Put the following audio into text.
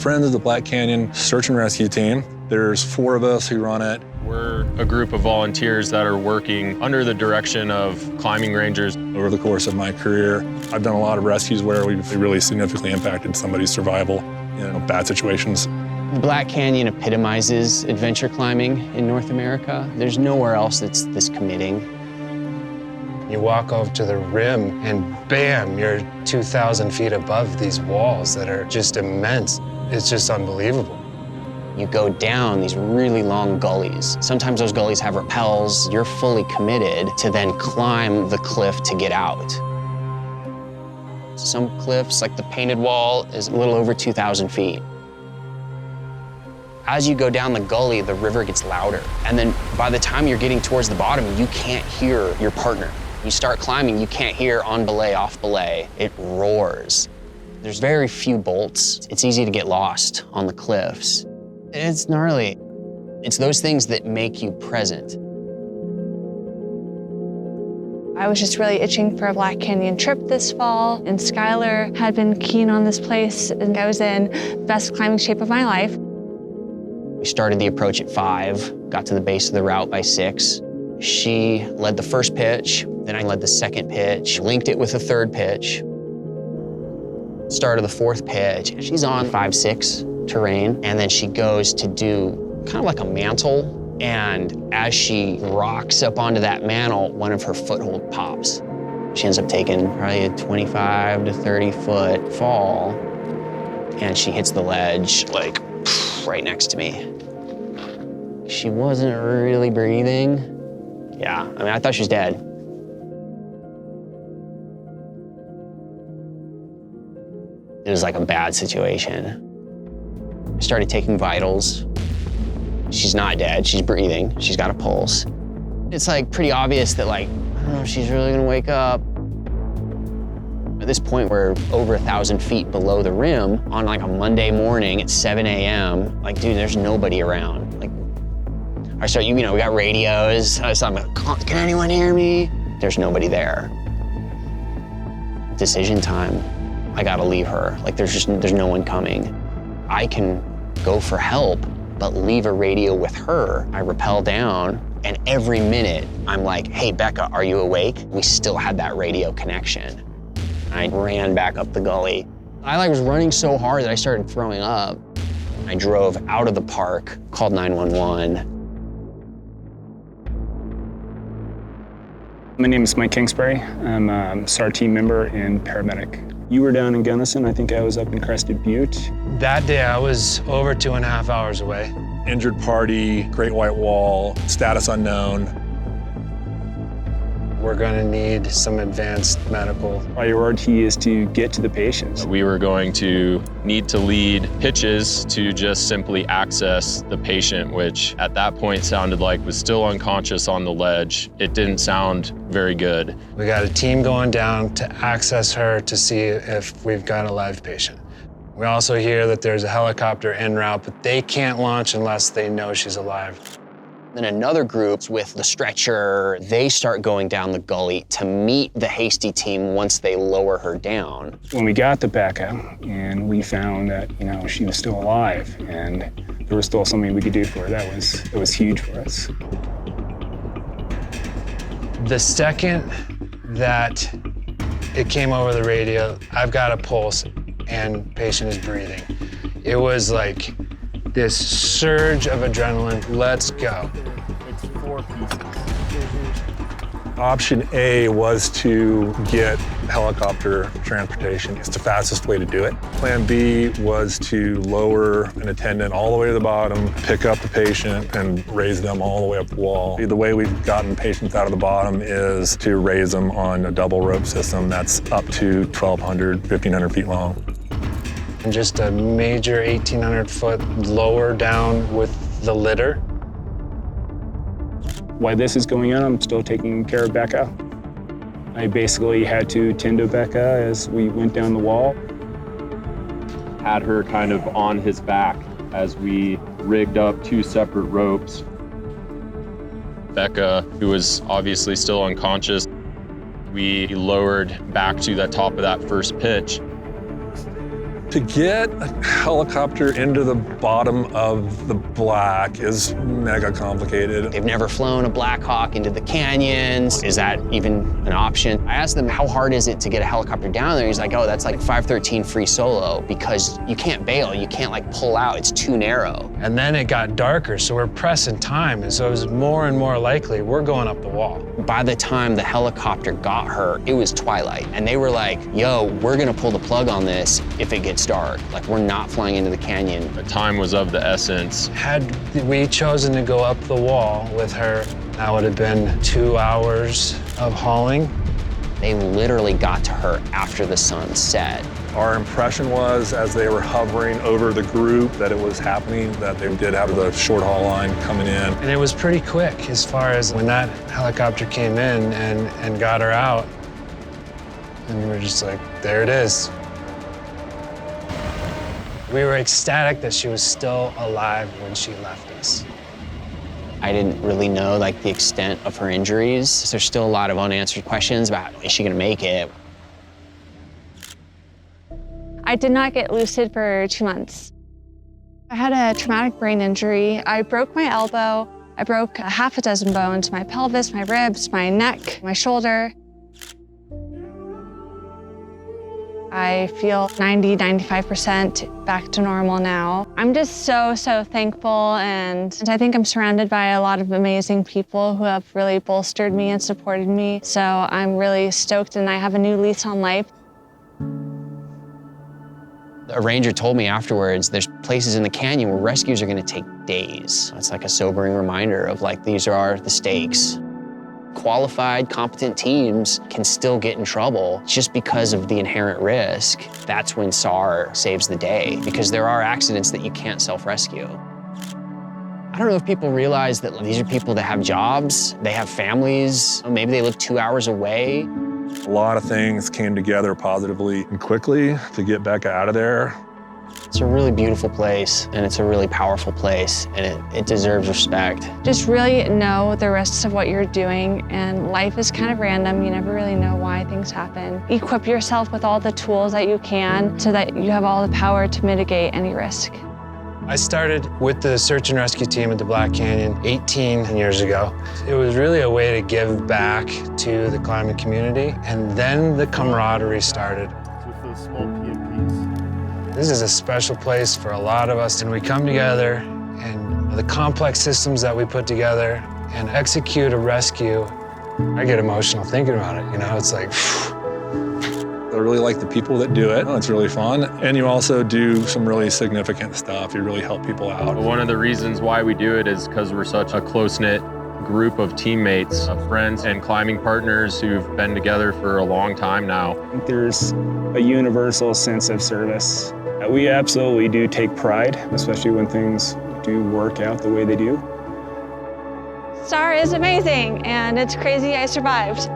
friends of the Black Canyon Search and Rescue Team. There's 4 of us who run it. We're a group of volunteers that are working under the direction of climbing rangers. Over the course of my career, I've done a lot of rescues where we've really significantly impacted somebody's survival in bad situations. The Black Canyon epitomizes adventure climbing in North America. There's nowhere else that's this committing. You walk over to the rim and bam, you're 2,000 feet above these walls that are just immense. It's just unbelievable. You go down these really long gullies. Sometimes those gullies have rappels. You're fully committed to then climb the cliff to get out. Some cliffs, like the Painted Wall, is a little over 2,000 feet. As you go down the gully, the river gets louder. And then by the time you're getting towards the bottom, you can't hear your partner. You start climbing, you can't hear on belay, off belay. It roars. There's very few bolts. It's easy to get lost on the cliffs. It's gnarly. It's those things that make you present. I was just really itching for a Black Canyon trip this fall, and Skylar had been keen on this place, and I was in the best climbing shape of my life. We started the approach at 5, got to the base of the route by 6. She led the first pitch, then I led the second pitch, linked it with the third pitch. Start of the 4th pitch, she's on 5-6 terrain, and then she goes to do kind of like a mantle, and as she rocks up onto that mantle, one of her foothold pops. She ends up taking probably a 25 to 30 foot fall, and she hits the ledge like right next to me. She wasn't really breathing. Yeah, I mean, I thought she was dead. It was like a bad situation. I started taking vitals. She's not dead, she's breathing, she's got a pulse. It's like pretty obvious that like, I don't know if she's really gonna wake up. At this point, we're over 1,000 feet below the rim on like a Monday morning at 7 a.m. Like, dude, there's nobody around. Like, I start, we got radios. So I'm like, can anyone hear me? There's nobody there. Decision time. I gotta leave her. Like, there's no one coming. I can go for help, but leave a radio with her. I rappel down, and every minute I'm like, hey, Becca, are you awake? We still had that radio connection. I ran back up the gully. I was running so hard that I started throwing up. I drove out of the park, called 911. My name is Mike Kingsbury. I'm a SAR team member and paramedic. You were down in Gunnison. I think I was up in Crested Butte. That day I was over 2.5 hours away. Injured party, Great White Wall, status unknown. We're gonna need some advanced medical. Priority is to get to the patients. We were going to need to lead pitches to just simply access the patient, which at that point sounded like was still unconscious on the ledge. It didn't sound very good. We got a team going down to access her to see if we've got a live patient. We also hear that there's a helicopter en route, but they can't launch unless they know she's alive. Then another group with the stretcher, they start going down the gully to meet the hasty team once they lower her down. When we got to Becca and we found that, she was still alive and there was still something we could do for her, that was huge for us. The second that it came over the radio, I've got a pulse and patient is breathing. It was like this surge of adrenaline. Let's go. It's 4 pieces. Option A was to get helicopter transportation. It's the fastest way to do it. Plan B was to lower an attendant all the way to the bottom, pick up the patient, and raise them all the way up the wall. The way we've gotten patients out of the bottom is to raise them on a double rope system that's up to 1,200, 1,500 feet long. And just a major 1,800 foot lower down with the litter. While this is going on, I'm still taking care of Becca. I basically had to tend to Becca as we went down the wall. Had her kind of on his back as we rigged up 2 separate ropes. Becca, who was obviously still unconscious, we lowered back to the top of that first pitch. To get a helicopter into the bottom of the Black is mega complicated. They've never flown a Black Hawk into the canyons. Is that even an option? I asked them, how hard is it to get a helicopter down there? He's like, oh, that's like 513 free solo because you can't bail, you can't like pull out, it's too narrow. And then it got darker, so we're pressing time, and so it was more and more likely we're going up the wall. By the time the helicopter got her, it was twilight. And they were like, yo, we're gonna pull the plug on this if it gets dark. Like, we're not flying into the canyon. The time was of the essence. Had we chosen to go up the wall with her, that would have been 2 hours of hauling. They literally got to her after the sun set. Our impression was, as they were hovering over the group, that it was happening, that they did have the short haul line coming in. And it was pretty quick as far as when that helicopter came in and got her out. And we were just like, there it is. We were ecstatic that she was still alive when she left us. I didn't really know like the extent of her injuries. There's still a lot of unanswered questions about, is she gonna make it? I did not get lucid for 2 months. I had a traumatic brain injury. I broke my elbow. I broke half a dozen bones, my pelvis, my ribs, my neck, my shoulder. I feel 90–95% back to normal now. I'm just so thankful, and I think I'm surrounded by a lot of amazing people who have really bolstered me and supported me. So I'm really stoked, and I have a new lease on life. A ranger told me afterwards, there's places in the canyon where rescues are gonna take days. It's like a sobering reminder of like, these are the stakes. Qualified, competent teams can still get in trouble just because of the inherent risk. That's when SAR saves the day, because there are accidents that you can't self-rescue. I don't know if people realize that these are people that have jobs, they have families, maybe they live 2 hours away. A lot of things came together positively and quickly to get Becca out of there. It's a really beautiful place, and it's a really powerful place, and it deserves respect. Just really know the risks of what you're doing, and life is kind of random. You never really know why things happen. Equip yourself with all the tools that you can so that you have all the power to mitigate any risk. I started with the search and rescue team at the Black Canyon 18 years ago. It was really a way to give back to the climbing community, and then the camaraderie started. With those small PMPs. This is a special place for a lot of us, and we come together, and the complex systems that we put together and execute a rescue. I get emotional thinking about it, you know, it's like, I really like the people that do it. It's really fun. And you also do some really significant stuff. You really help people out. One of the reasons why we do it is because we're such a close-knit group of teammates, of friends and climbing partners who've been together for a long time now. I think there's a universal sense of service. We absolutely do take pride, especially when things do work out the way they do. SAR is amazing, and it's crazy I survived.